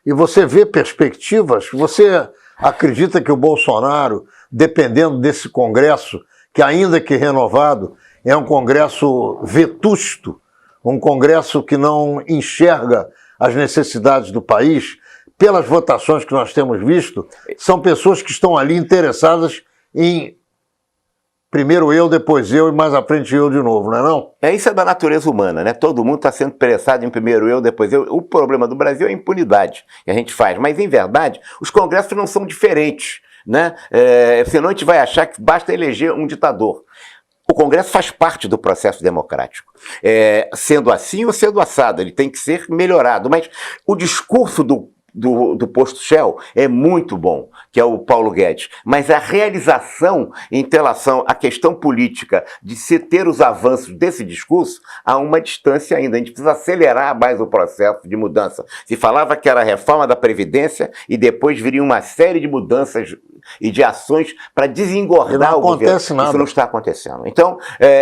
E você vê perspectivas? Você acredita que o Bolsonaro, dependendo desse Congresso, que ainda que renovado, é um Congresso vetusto, um Congresso que não enxerga as necessidades do país, pelas votações que nós temos visto, são pessoas que estão ali interessadas em primeiro eu, depois eu e mais à frente eu de novo, não é não? Isso é da natureza humana, né? Todo mundo está sendo interessado em primeiro eu, depois eu. O problema do Brasil é a impunidade que a gente faz, mas em verdade os congressos não são diferentes, né? Senão a gente vai achar que basta eleger um ditador. O Congresso faz parte do processo democrático. Sendo assim ou sendo assado, ele tem que ser melhorado. Mas o discurso do posto Shell é muito bom, que é o Paulo Guedes. Mas a realização em relação à questão política de se ter os avanços desse discurso, há uma distância ainda. A gente precisa acelerar mais o processo de mudança. Se falava que era a reforma da Previdência e depois viria uma série de mudanças e de ações para desengordar o governo. Isso não está acontecendo. Então,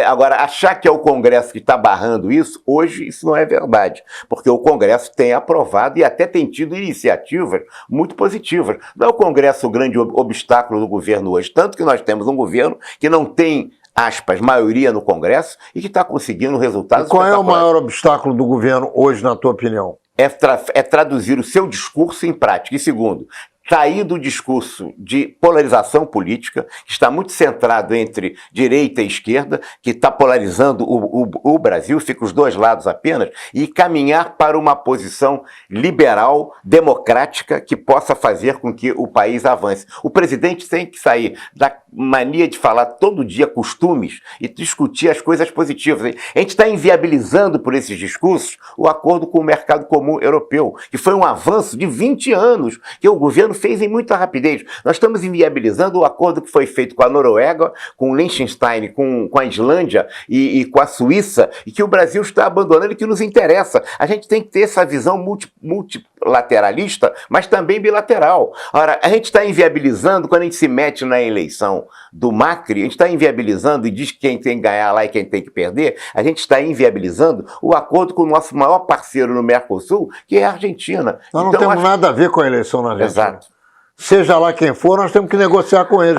agora, achar que é o Congresso que está barrando isso, hoje isso não é verdade, porque o Congresso tem aprovado e até tem tido iniciativas muito positivas. Não é o Congresso o grande obstáculo do governo hoje, tanto que nós temos um governo que não tem, aspas, maioria no Congresso e que está conseguindo resultados. E qual é o maior obstáculo do governo hoje, na tua opinião? É traduzir o seu discurso em prática. E segundo, sair do discurso de polarização política, que está muito centrado entre direita e esquerda, que está polarizando o Brasil, fica os dois lados apenas, e caminhar para uma posição liberal, democrática, que possa fazer com que o país avance. O presidente tem que sair da mania de falar todo dia costumes e discutir as coisas positivas. A gente está inviabilizando por esses discursos o acordo com o mercado comum europeu, que foi um avanço de 20 anos que o governo fez em muita rapidez. Nós estamos inviabilizando o acordo que foi feito com a Noruega, com o Liechtenstein, com a Islândia e com a Suíça, e que o Brasil está abandonando e que nos interessa. A gente tem que ter essa visão multilateralista, mas também bilateral. Ora, a gente está inviabilizando, quando a gente se mete na eleição do Macri, a gente está inviabilizando e diz quem tem que ganhar lá e quem tem que perder, a gente está inviabilizando o acordo com o nosso maior parceiro no Mercosul, que é a Argentina. Nós não temos nada a ver com a eleição na Argentina. Exato. Seja lá quem for, nós temos que negociar com eles.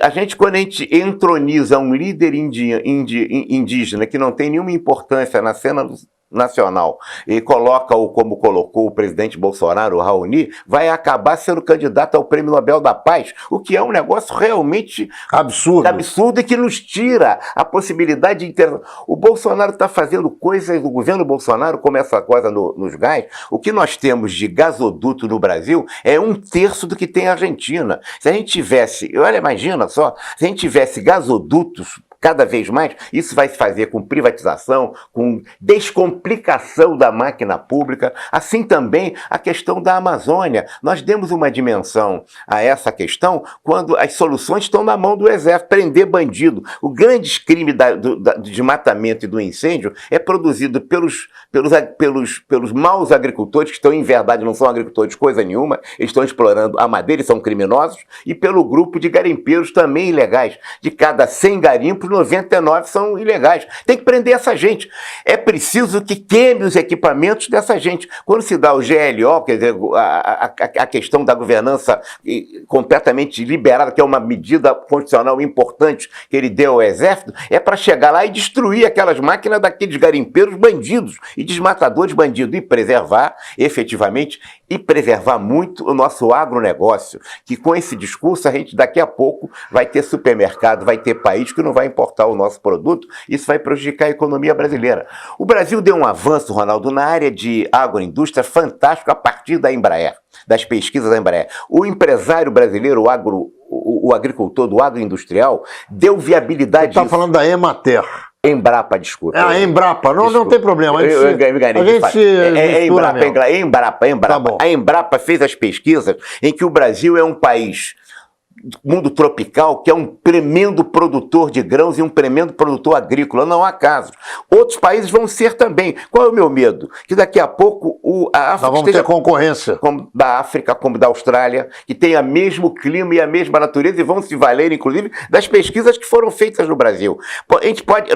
A gente, quando a gente entroniza um líder indígena que não tem nenhuma importância na cena nacional e coloca-o como colocou o presidente Bolsonaro, o Raoni, vai acabar sendo candidato ao Prêmio Nobel da Paz, o que é um negócio realmente absurdo e que nos tira a possibilidade de interação. O Bolsonaro está fazendo coisas, o governo Bolsonaro, como essa coisa nos gás, o que nós temos de gasoduto no Brasil é 1/3 do que tem a Argentina. Se a gente tivesse, olha, imagina só, se a gente tivesse gasodutos cada vez mais, isso vai se fazer com privatização, com descomplicação da máquina pública, assim também a questão da Amazônia. Nós demos uma dimensão a essa questão quando as soluções estão na mão do Exército, prender bandido. O grande crime de matamento e do incêndio é produzido pelos maus agricultores, que estão em verdade não são agricultores coisa nenhuma, eles estão explorando a madeira e são criminosos, e pelo grupo de garimpeiros também ilegais. De cada 100 garimpos, 99 são ilegais. Tem que prender essa gente. É preciso que queime os equipamentos dessa gente. Quando se dá o GLO, quer dizer, a questão da governança completamente liberada, que é uma medida constitucional importante que ele deu ao Exército, é para chegar lá e destruir aquelas máquinas daqueles garimpeiros bandidos e desmatadores bandidos e preservar, efetivamente, e preservar muito o nosso agronegócio, que com esse discurso a gente daqui a pouco vai ter supermercado, vai ter país que não vai importar o nosso produto, isso vai prejudicar a economia brasileira. O Brasil deu um avanço, Ronaldo, na área de agroindústria fantástico a partir da Embraer, das pesquisas da Embraer. O empresário brasileiro, o agricultor do agroindustrial, deu viabilidade. Você está falando da Emater. Embrapa, desculpa. A Embrapa, não tem problema. Embrapa. Tá bom. A Embrapa fez as pesquisas em que o Brasil é um país mundo tropical, que é um tremendo produtor de grãos e um tremendo produtor agrícola, não há caso. Outros países vão ser também. Qual é o meu medo? Que daqui a pouco a África Nós vamos ter concorrência. como da África, como da Austrália, que tenha o mesmo clima e a mesma natureza e vão se valer, inclusive, das pesquisas que foram feitas no Brasil.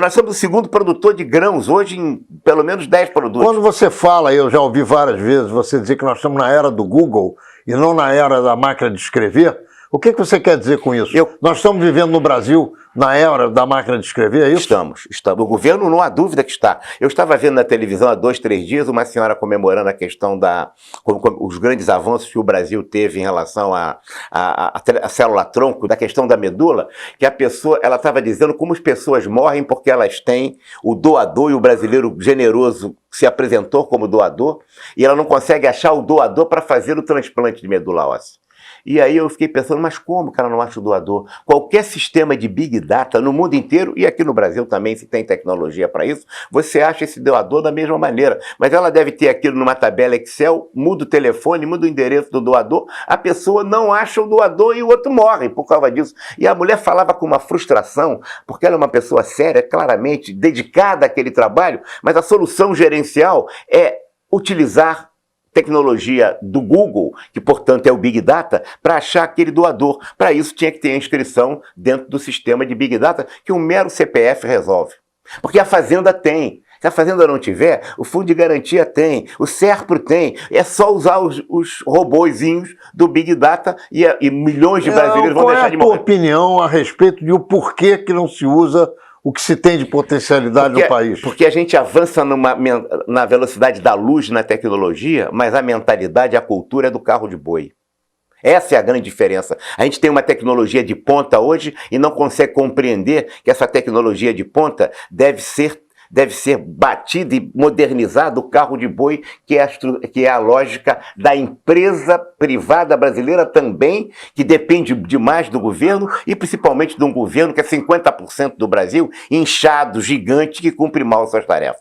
Nós somos o segundo produtor de grãos, hoje em pelo menos 10 produtos. Quando você fala, eu já ouvi várias vezes você dizer que nós estamos na era do Google e não na era da máquina de escrever, o que você quer dizer com isso? Nós estamos vivendo no Brasil na era da máquina de escrever, é isso? Estamos. O governo não há dúvida que está. Eu estava vendo na televisão há 2, 3 dias uma senhora comemorando a questão os grandes avanços que o Brasil teve em relação à célula-tronco, da questão da medula, que a pessoa, ela estava dizendo como as pessoas morrem porque elas têm o doador, e o brasileiro generoso se apresentou como doador, e ela não consegue achar o doador para fazer o transplante de medula óssea. E aí eu fiquei pensando, mas como que ela não acha o doador? Qualquer sistema de Big Data no mundo inteiro, e aqui no Brasil também, se tem tecnologia para isso, você acha esse doador da mesma maneira. Mas ela deve ter aquilo numa tabela Excel, muda o telefone, muda o endereço do doador, a pessoa não acha o doador e o outro morre por causa disso. E a mulher falava com uma frustração, porque ela é uma pessoa séria, claramente dedicada àquele trabalho, mas a solução gerencial é utilizar tecnologia do Google, que portanto é o Big Data, para achar aquele doador. Para isso tinha que ter a inscrição dentro do sistema de Big Data, que um mero CPF resolve. Porque a Fazenda tem. Se a Fazenda não tiver, o Fundo de Garantia tem, o SERPRO tem. É só usar os robozinhos do Big Data e milhões de brasileiros vão deixar de morrer. Qual é a tua opinião a respeito de o porquê que não se usa o que se tem de potencialidade no país? Porque a gente avança na velocidade da luz na tecnologia, mas a mentalidade, a cultura é do carro de boi. Essa é a grande diferença. A gente tem uma tecnologia de ponta hoje e não consegue compreender que essa tecnologia de ponta deve ser batida e modernizada o carro de boi, que é a lógica da empresa privada brasileira também, que depende demais do governo, e principalmente de um governo que é 50% do Brasil, inchado, gigante, que cumpre mal suas tarefas.